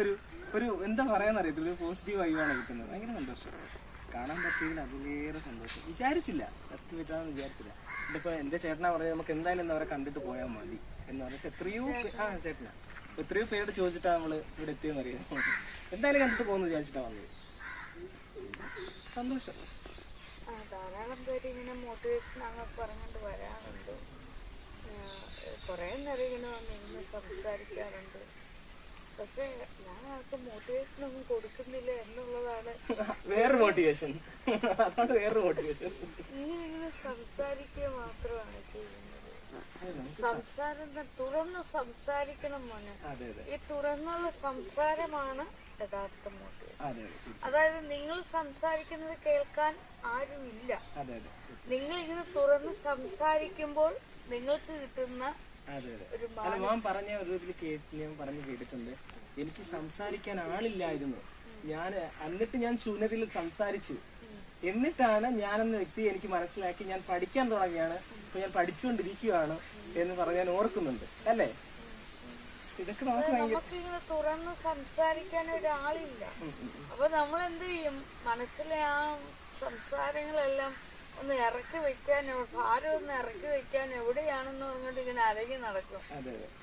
ഒരു എന്താ പറയാന്നറിയത്തില്ല, ഒരു പോസിറ്റീവ് വൈബാണ് കിട്ടുന്നത്. ഭയങ്കര സന്തോഷം. കാണാൻ പറ്റിയതിൽ അതിലേറെ സന്തോഷം. വിചാരിച്ചില്ല, എത്തി പറ്റാമെന്ന് വിചാരിച്ചില്ല. ഇതിപ്പോൾ എൻ്റെ ചേട്ടനാ പറഞ്ഞത് നമുക്ക് എന്തായാലും അവരെ കണ്ടിട്ട് പോയാൽ മതി എന്ന് പറഞ്ഞിട്ട് ചേട്ടനാ എത്രയോ പേരോട് ചോദിച്ചിട്ടാണ് നമ്മൾ ഇവിടെ എത്തിയെന്ന് അറിയാം. എന്തായാലും കണ്ടിട്ട് പോകുന്നു വിചാരിച്ചിട്ടാണ് വന്നത്. സന്തോഷം. ധാരാളം പേര് ഇങ്ങനെ മോട്ടിവേഷൻ അങ്ങനെ പറഞ്ഞുകൊണ്ട് വരാറുണ്ട്. കുറേ നേരം ഇങ്ങനെ വന്നിരുന്ന് സംസാരിക്കാറുണ്ട്. പക്ഷെ ഞാൻ ആർക്കും മോട്ടിവേഷൻ ഒന്നും കൊടുക്കുന്നില്ല എന്നുള്ളതാണ് വേറൊരു മോട്ടിവേഷൻ. ഇങ്ങനെ സംസാരിക്കുക മാത്രമാണ് ചെയ്യുന്നത്. സംസാരം തുറന്നു സംസാരിക്കണം മോനെ. ഈ തുറന്നുള്ള സംസാരമാണ് യഥാർത്ഥ മോട്ടിവേഷൻ. അതായത് നിങ്ങൾ സംസാരിക്കുന്നത് കേൾക്കാൻ ആരുമില്ല. നിങ്ങൾ ഇങ്ങനെ തുറന്ന് സംസാരിക്കുമ്പോൾ നിങ്ങൾക്ക് കിട്ടുന്ന ഞാൻ പറഞ്ഞ ഒരു ഞാൻ പറഞ്ഞു കേട്ടിട്ടുണ്ട്. എനിക്ക് സംസാരിക്കാൻ ആളില്ലായിരുന്നു. എന്നിട്ട് ഞാൻ ശൂന്യതയിൽ സംസാരിച്ചു. എന്നിട്ടാണ് ഞാനെന്ന വ്യക്തി എനിക്ക് മനസ്സിലാക്കി ഞാൻ പഠിക്കാൻ തുടങ്ങിയാണ്. ഇപ്പൊ ഞാൻ പഠിച്ചുകൊണ്ടിരിക്കുകയാണ് എന്ന് പറഞ്ഞ് ഞാൻ ഓർക്കുന്നുണ്ട്. അല്ലേ? ഇതൊക്കെ നമുക്കിങ്ങനെ തുറന്ന് സംസാരിക്കാൻ ഒരാളില്ല. അപ്പൊ നമ്മൾ എന്ത് ചെയ്യും? മനസ്സിലെ ആ സംസാരങ്ങളെല്ലാം ഒന്ന് ഇറക്കി വെക്കാൻ, ഭാരം ഒന്ന് ഇറക്കി വെക്കാൻ എവിടെയാണെന്ന് പറഞ്ഞിട്ട് ഇങ്ങനെ അലകി നടക്കും.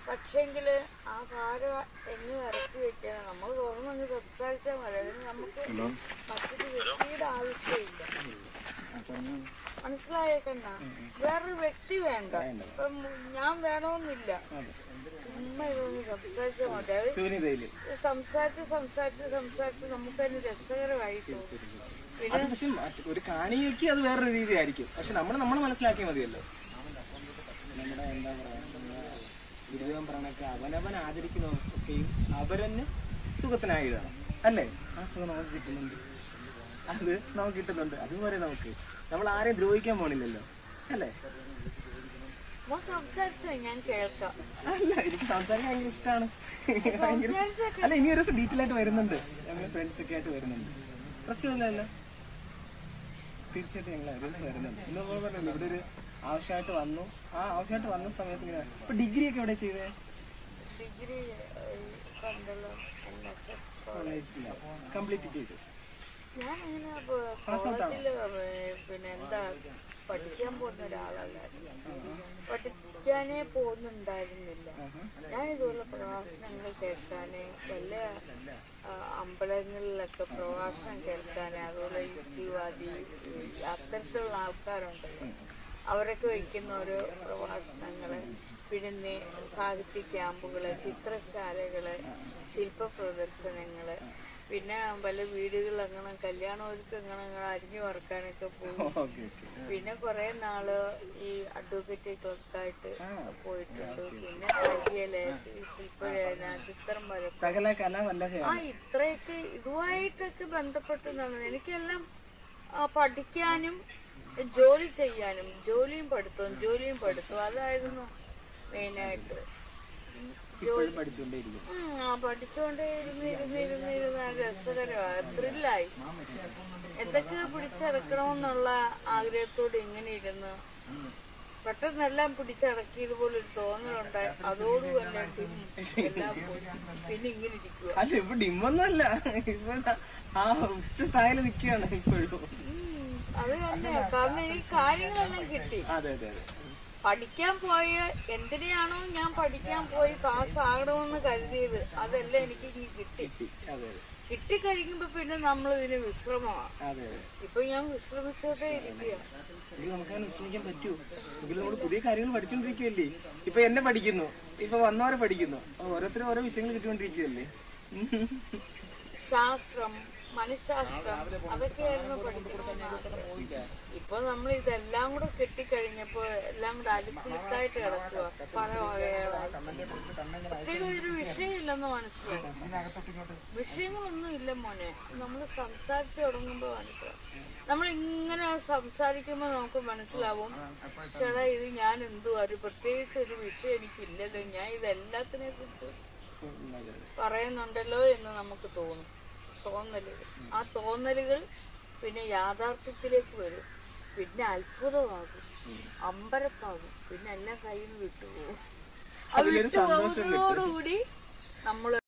പക്ഷെങ്കില് ആ ഭാരം എങ്ങും ഇറക്കി വെക്കാൻ നമ്മൾ തുറന്നങ്ങ് സംസാരിച്ചാൽ മതി. അതിന് നമുക്ക് മറ്റൊരു വ്യക്തിയുടെ ആവശ്യമില്ല. മനസ്സിലായേക്കണ്ട? വേറൊരു വ്യക്തി വേണ്ട. ഇപ്പം ഞാൻ വേണമെന്നില്ല. ചുമ്മാ ഇതൊന്ന് സംസാരിച്ചാൽ മതി. അത് സംസാരിച്ച് നമുക്കതിന് രസകരമായി തോന്നും. പക്ഷെ ഒരു കാണിക്ക് അത് വേറൊരു രീതിയായിരിക്കും. പക്ഷെ നമ്മൾ മനസ്സിലാക്കിയാൽ മതിയല്ലോ. നമ്മുടെ എന്താ പറയാ, ഗുരുദേവൻ പറഞ്ഞൊക്കെ അവനവൻ ആചരിക്കുന്നതൊക്കെയും അവരന്നെ സുഖത്തിനായി ഇടണം. അല്ലേ? ആ സുഖം നമുക്ക് കിട്ടുന്നുണ്ട്. അതുപോലെ നമ്മൾ ആരെയും ദ്രോഹിക്കാൻ പോണില്ലല്ലോ. അല്ലേ? ഞാൻ കേൾക്കാം. അല്ല, എനിക്ക് സംസാരിക്കാൻ ഭയങ്കര ഇഷ്ടമാണ്. അല്ല, ഇനി ഒരു ദിവസം ഡീറ്റെയിൽ ആയിട്ട് വരുന്നുണ്ട്. ഞങ്ങൾ ഫ്രണ്ട്സ് ഒക്കെ ആയിട്ട് വരുന്നുണ്ട്. പ്രശ്നമില്ലല്ലോ. തീർച്ചയായിട്ടും ഞങ്ങൾ ഒരു ദിവസം വരുന്നുണ്ട്. ഇന്ന് പറഞ്ഞല്ലോ ഇവിടെ ഒരു ആവശ്യമായിട്ട് വന്നു. ആ ആവശ്യമായിട്ട് വന്ന സമയത്ത് ഇങ്ങനെ. ഇപ്പൊ ഡിഗ്രി ഒക്കെ എവിടെ ചെയ്തേ? ഡിഗ്രി കംപ്ലീറ്റ് ചെയ്തു. ഞാനിങ്ങനെ കോളേജില് പിന്നെ എന്താ പഠിക്കാൻ പോകുന്ന ഒരാളല്ലായിരുന്നു. പഠിക്കാനേ പോകുന്നുണ്ടായിരുന്നില്ല. ഞാനിതുപോലെ പ്രഭാഷണങ്ങൾ കേൾക്കാന്, വല്ല അമ്പലങ്ങളിലൊക്കെ പ്രഭാഷണം കേൾക്കാന്, അതുപോലെ യുക്തിവാദി അത്തരത്തിലുള്ള ആൾക്കാരുണ്ടല്ലോ, അവരൊക്കെ വയ്ക്കുന്ന ഓരോ പ്രഭാഷണങ്ങള്, പിന്നെ സാഹിത്യ ക്യാമ്പുകള്, ചിത്രശാലകള്, ശില്പ പ്രദർശനങ്ങള്, പിന്നെ പല വീടുകളിൽ അങ്ങനെ കല്യാണമൊരുക്ക് അങ്ങനെ അരിഞ്ഞു വറക്കാനൊക്കെ പോകും. പിന്നെ കുറെ നാള് ഈ അഡ്വക്കേറ്റ് ക്ലർക്കായിട്ട് പോയിട്ടുണ്ട്. പിന്നെ തയ്യല്, ശില്പരചന, ചിത്രം വരപ്പ്, ഇത്രയൊക്കെ ഇതുമായിട്ടൊക്കെ ബന്ധപ്പെട്ടതാണ്. എനിക്കെല്ലാം പഠിക്കാനും ജോലി ചെയ്യാനും, ജോലിയും പഠിത്തവും അതായിരുന്നു മെയിനായിട്ട്. പഠിച്ചുകൊണ്ടേ ഇരുന്ന് രസകരമാണ്, ത്രില്ലായി. എന്തൊക്കെയോ പിടിച്ചടക്കണമെന്നുള്ള ആഗ്രഹത്തോടെ ഇങ്ങനെ ഇരുന്ന് പെട്ടെന്നെല്ലാം പിടിച്ചടക്കിയതുപോലെ ഒരു തോന്നലുണ്ടായി. അതോടുകൂടെ എല്ലാം പോയി. പിന്നെ ഇങ്ങനെ ഇരിക്കുക. അത് തന്നെ. കാരണം ഈ കാര്യങ്ങളെല്ലാം കിട്ടി. പഠിക്കാൻ പോയ എന്തിനാണോ ഞാൻ പഠിക്കാൻ പോയി പാസ്സാകണമെന്ന് കരുതിയത്, അതെല്ലാം എനിക്ക് ഇനി കിട്ടിക്കഴിയുമ്പോ പിന്നെ നമ്മൾ ഇതിന് വിശ്രമമാണ്. ഇപ്പൊ ഞാൻ വിശ്രമിച്ചോട്ടേ ഇരിക്കുക. വിശ്രമിക്കാൻ പറ്റൂ. നമ്മൾ പുതിയ കാര്യങ്ങൾ പഠിച്ചോണ്ടിരിക്കുകയല്ലേ. ഇപ്പൊ എന്നെ പഠിക്കുന്നു, ഇപ്പൊ വന്നവരെ പഠിക്കുന്നു. ഓരോരുത്തരും ഓരോ വിഷയങ്ങൾ കിട്ടിക്കൊണ്ടിരിക്കുകയല്ലേ. ശാസ്ത്രം, മനഃശാസ്ത്രം, അതൊക്കെയായിരുന്നു പഠിക്കുന്നത്. ഇപ്പൊ നമ്മൾ ഇതെല്ലാം കൂടെ കെട്ടിക്കഴിഞ്ഞപ്പോ എല്ലാം കൂടെ അടുപ്പിത്തായിട്ട് കിടക്കുക. പല വകകളായി പ്രത്യേക ഒരു വിഷയമില്ലെന്ന് മനസ്സിലായി. വിഷയങ്ങളൊന്നും ഇല്ല മോനെ. നമ്മൾ സംസാരിച്ചു തുടങ്ങുമ്പോ മനസ്സിലാവും. നമ്മളിങ്ങനെ സംസാരിക്കുമ്പോ നമുക്ക് മനസ്സിലാവും, ചേട്ടാ ഇത് ഞാൻ എന്തുവാ, ഒരു പ്രത്യേകിച്ച് ഒരു വിഷയം എനിക്കില്ലല്ലോ, ഞാൻ ഇതെല്ലാത്തിനെ കുറിച്ച് പറയുന്നുണ്ടല്ലോ എന്ന് നമുക്ക് തോന്നും. തോന്നലുകൾ, ആ തോന്നലുകൾ പിന്നെ യാഥാർത്ഥ്യത്തിലേക്ക് വരും. പിന്നെ അത്ഭുതമാകും, അമ്പരപ്പാകും, പിന്നെ എല്ലാം കയ്യിൽ നിന്ന് വിട്ടുപോകും. ആ വിട്ടുപോകുന്നതോടുകൂടി നമ്മൾ